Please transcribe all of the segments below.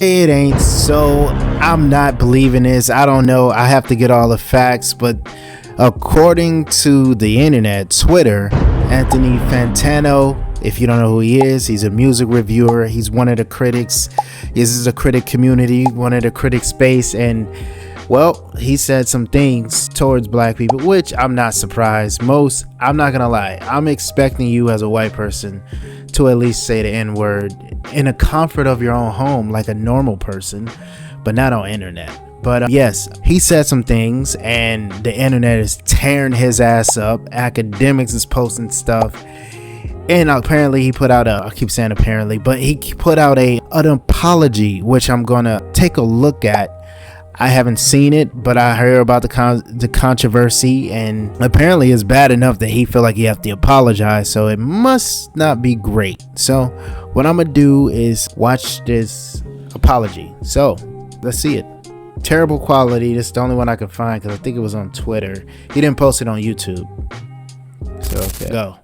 It ain't so. I'm not believing this. I don't know. I have to get all the facts, but according to the internet, Twitter, Anthony Fantano, if you don't know who he is, he's a music reviewer. He's one of the critics. This is a critic community, one of the critic space, and well, he said some things towards black people, which I'm not surprised. I'm not gonna lie, I'm expecting you as a white person to at least say the N-word in the comfort of your own home like a normal person, but not on internet. But yes, he said some things and the internet is tearing his ass up. Academics is posting stuff. And apparently he put out I keep saying apparently, but he put out an apology, which I'm gonna take a look at. I haven't seen it, but I heard about the controversy, and apparently it's bad enough that he feel like he have to apologize, so it must not be great. So what I'm gonna do is watch this apology. So let's see it. Terrible quality. This is the only one I could find because I think it was on Twitter. He didn't post it on YouTube. So okay, go.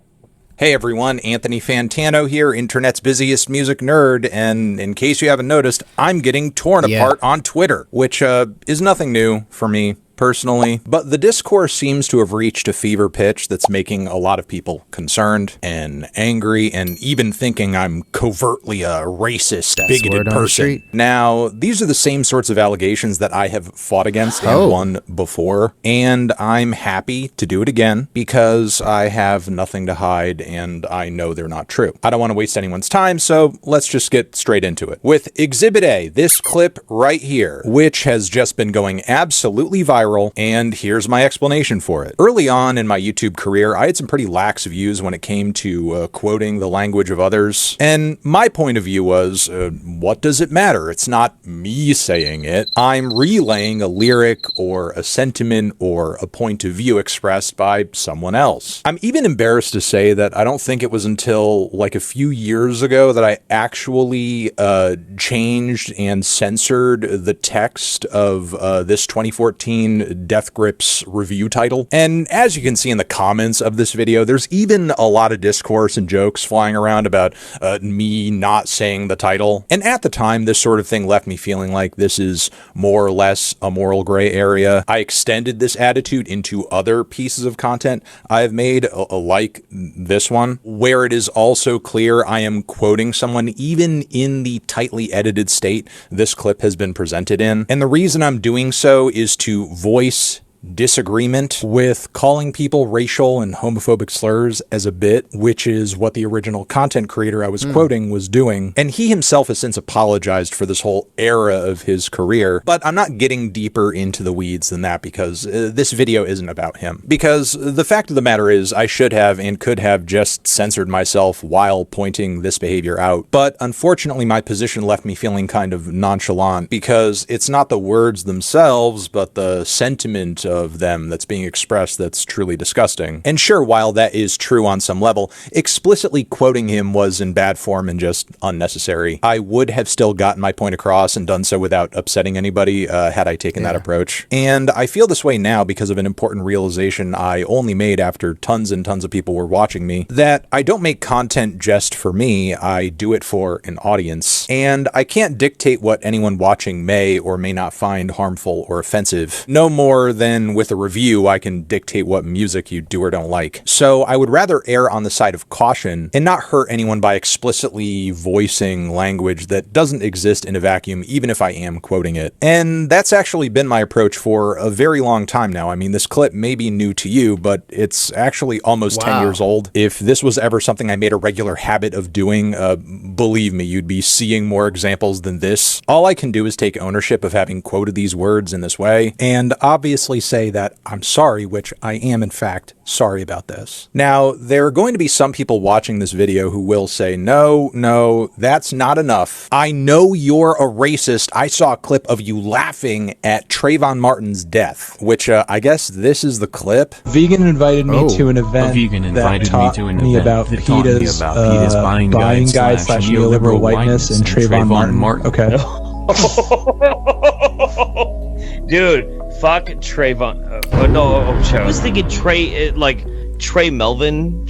Hey everyone, Anthony Fantano here, internet's busiest music nerd, and in case you haven't noticed, I'm getting torn apart on Twitter, which is nothing new for me personally, but the discourse seems to have reached a fever pitch that's making a lot of people concerned and angry and even thinking I'm covertly a racist, bigoted person. Now, these are the same sorts of allegations that I have fought against and won before, and I'm happy to do it again because I have nothing to hide and I know they're not true. I don't want to waste anyone's time, so let's just get straight into it. With Exhibit A, this clip right here, which has just been going absolutely viral, and here's my explanation for it. Early on in my YouTube career, I had some pretty lax views when it came to quoting the language of others, and my point of view was, what does it matter? It's not me saying it. I'm relaying a lyric or a sentiment or a point of view expressed by someone else. I'm even embarrassed to say that I don't think it was until like a few years ago that I actually changed and censored the text of this 2014 Death Grips review title. And as you can see in the comments of this video, there's even a lot of discourse and jokes flying around about me not saying the title. And at the time, this sort of thing left me feeling like this is more or less a moral gray area. I extended this attitude into other pieces of content I've made, like this one, where it is also clear I am quoting someone even in the tightly edited state this clip has been presented in. And the reason I'm doing so is to voice disagreement with calling people racial and homophobic slurs as a bit, which is what the original content creator I was quoting was doing. And he himself has since apologized for this whole era of his career, but I'm not getting deeper into the weeds than that because this video isn't about him. Because the fact of the matter is I should have and could have just censored myself while pointing this behavior out. But unfortunately, my position left me feeling kind of nonchalant because it's not the words themselves, but the sentiment of them that's being expressed that's truly disgusting. And sure, while that is true on some level, explicitly quoting him was in bad form and just unnecessary. I would have still gotten my point across and done so without upsetting anybody had I taken that approach. And I feel this way now because of an important realization I only made after tons and tons of people were watching me, that I don't make content just for me, I do it for an audience. And I can't dictate what anyone watching may or may not find harmful or offensive, no more than with a review I can dictate what music you do or don't like. So I would rather err on the side of caution and not hurt anyone by explicitly voicing language that doesn't exist in a vacuum, even if I am quoting it. And that's actually been my approach for a very long time now. I mean, this clip may be new to you, but it's actually almost 10 years old. If this was ever something I made a regular habit of doing, believe me, you'd be seeing more examples than this. All I can do is take ownership of having quoted these words in this way, and obviously say that I'm sorry, which I am in fact sorry about this. Now, there are going to be some people watching this video who will say, no, that's not enough. I know you're a racist. I saw a clip of you laughing at Trayvon Martin's death, which I guess this is the clip. Vegan invited me to an event that taught me about PETA's buying guide / neoliberal whiteness and Trayvon Martin. Okay. Dude, fuck Trayvon. I was thinking Trey Melvin.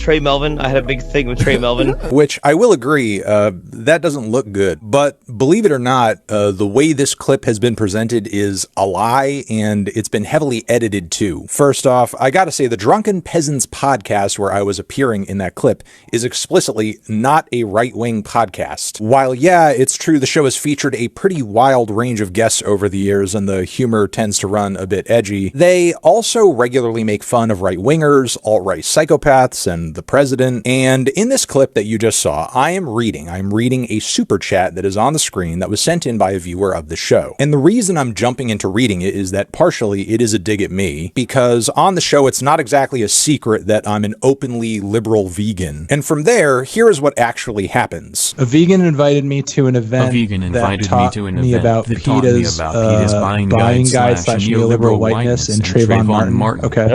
I had a big thing with Trey Melvin. Which I will agree, that doesn't look good. But believe it or not, the way this clip has been presented is a lie, and it's been heavily edited too. First off, I gotta say, the Drunken Peasants podcast where I was appearing in that clip is explicitly not a right-wing podcast. While, yeah, it's true the show has featured a pretty wild range of guests over the years, and the humor tends to run a bit edgy, they also regularly make fun of right-wingers, alt-right psychopaths, and the president. And in this clip that you just saw, I'm reading a super chat that is on the screen that was sent in by a viewer of the show. And the reason I'm jumping into reading it is that partially it is a dig at me, because on the show it's not exactly a secret that I'm an openly liberal vegan. And from there, here is what actually happens. A vegan invited me to an event that taught me about PETA's buying guide / neoliberal whiteness and Trayvon Martin. Okay.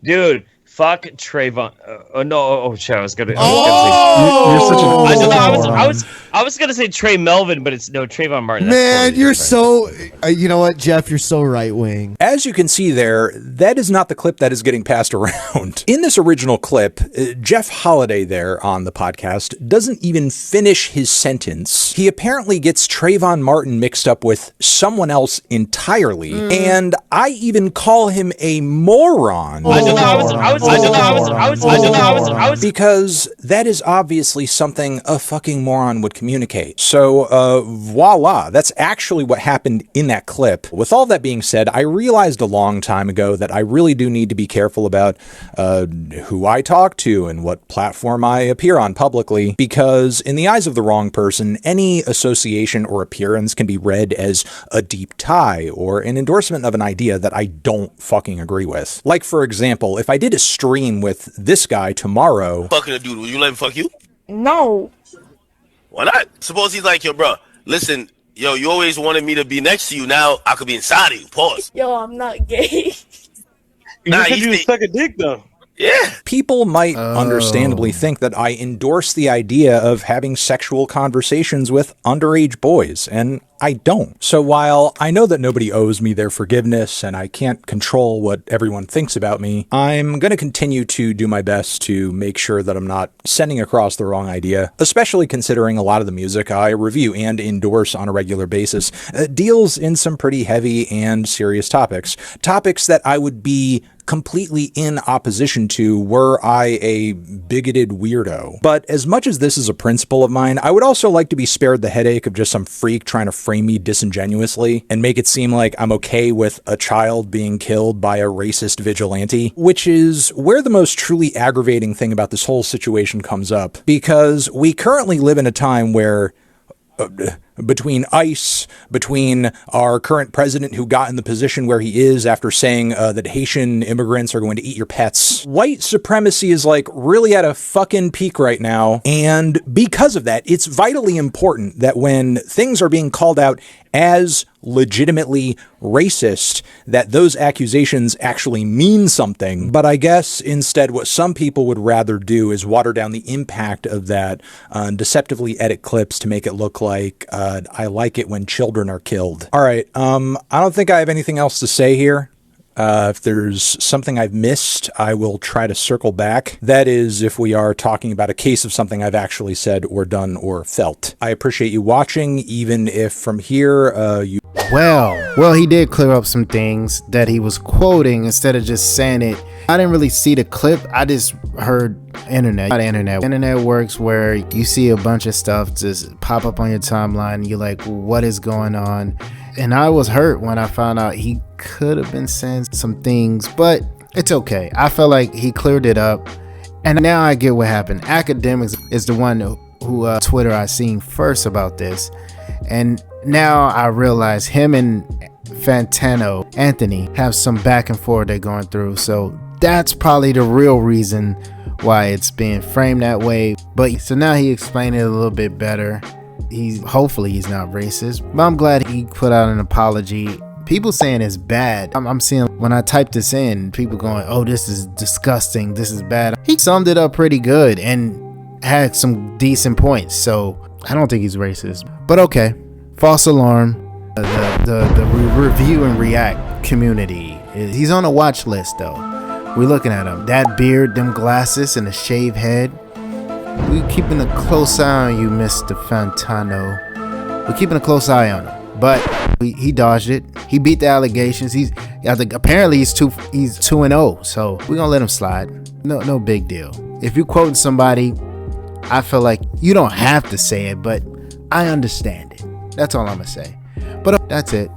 Dude, fuck Trayvon. Shit, I was gonna. I was gonna say Trey Melvin, but it's no Trayvon Martin. Man, totally you're so. You know what, Jeff? You're so right wing. As you can see there, that is not the clip that is getting passed around. In this original clip, Jeff Holiday there on the podcast doesn't even finish his sentence. He apparently gets Trayvon Martin mixed up with someone else entirely, and I even call him a moron. Because that is obviously something a fucking moron would communicate. So, voila, that's actually what happened in that clip. With all that being said, I realized a long time ago that I really do need to be careful about who I talk to and what platform I appear on publicly, because in the eyes of the wrong person, any association or appearance can be read as a deep tie or an endorsement of an idea that I don't fucking agree with. Like, for example, if I did a stream with this guy tomorrow... Fucking a dude, will you let him fuck you? No. Why not? Suppose he's like, yo, bro, listen, yo, you always wanted me to be next to you. Now I could be inside of you. Pause. Yo, I'm not gay. You said you suck a dick, though. Yeah. People might understandably think that I endorse the idea of having sexual conversations with underage boys, and I don't. So while I know that nobody owes me their forgiveness and I can't control what everyone thinks about me, I'm going to continue to do my best to make sure that I'm not sending across the wrong idea, especially considering a lot of the music I review and endorse on a regular basis deals in some pretty heavy and serious topics that I would be completely in opposition to were I a bigoted weirdo. But as much as this is a principle of mine, I would also like to be spared the headache of just some freak trying to frame me disingenuously and make it seem like I'm okay with a child being killed by a racist vigilante, which is where the most truly aggravating thing about this whole situation comes up, because we currently live in a time where between ICE, between our current president who got in the position where he is after saying that Haitian immigrants are going to eat your pets, white supremacy is like really at a fucking peak right now. And because of that, it's vitally important that when things are being called out as legitimately racist, that those accusations actually mean something. But I guess instead what some people would rather do is water down the impact of that, deceptively edit clips to make it look like I like it when children are killed. All right, I don't think I have anything else to say here. If there's something I've missed, I will try to circle back. That is, if we are talking about a case of something I've actually said or done or felt. I appreciate you watching, even if from here, you... Well, he did clear up some things that he was quoting instead of just saying it. I didn't really see the clip. I just heard internet. Internet works where you see a bunch of stuff just pop up on your timeline and you're like, what is going on? And I was hurt when I found out he could have been saying some things, but it's okay. I felt like he cleared it up. And now I get what happened. Academics is the one who Twitter I seen first about this. And now I realize him and Fantano, Anthony, have some back and forth they're going through. So that's probably the real reason why it's being framed that way. But so now he explained it a little bit better. Hopefully he's not racist, but I'm glad he put out an apology. People saying it's bad. I'm seeing when I type this in, people going, oh, this is disgusting, this is bad. He summed it up pretty good and had some decent points, so I don't think he's racist. But okay, false alarm. The review and react community He's on a watch list though. We're looking at him. That beard, them glasses, and a shaved head. We're keeping a close eye on you, Mr. Fantano. We're keeping a close eye on him. But he dodged it. He beat the allegations. Apparently he's 2-0. So we're gonna let him slide. No big deal. If you're quoting somebody, I feel like you don't have to say it, but I understand it. That's all I'm gonna say. But that's it.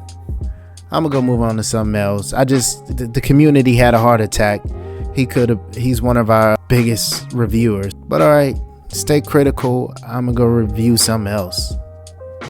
I'm gonna go move on to something else. The community had a heart attack. He's one of our biggest reviewers. But all right, stay critical. I'm gonna go review something else.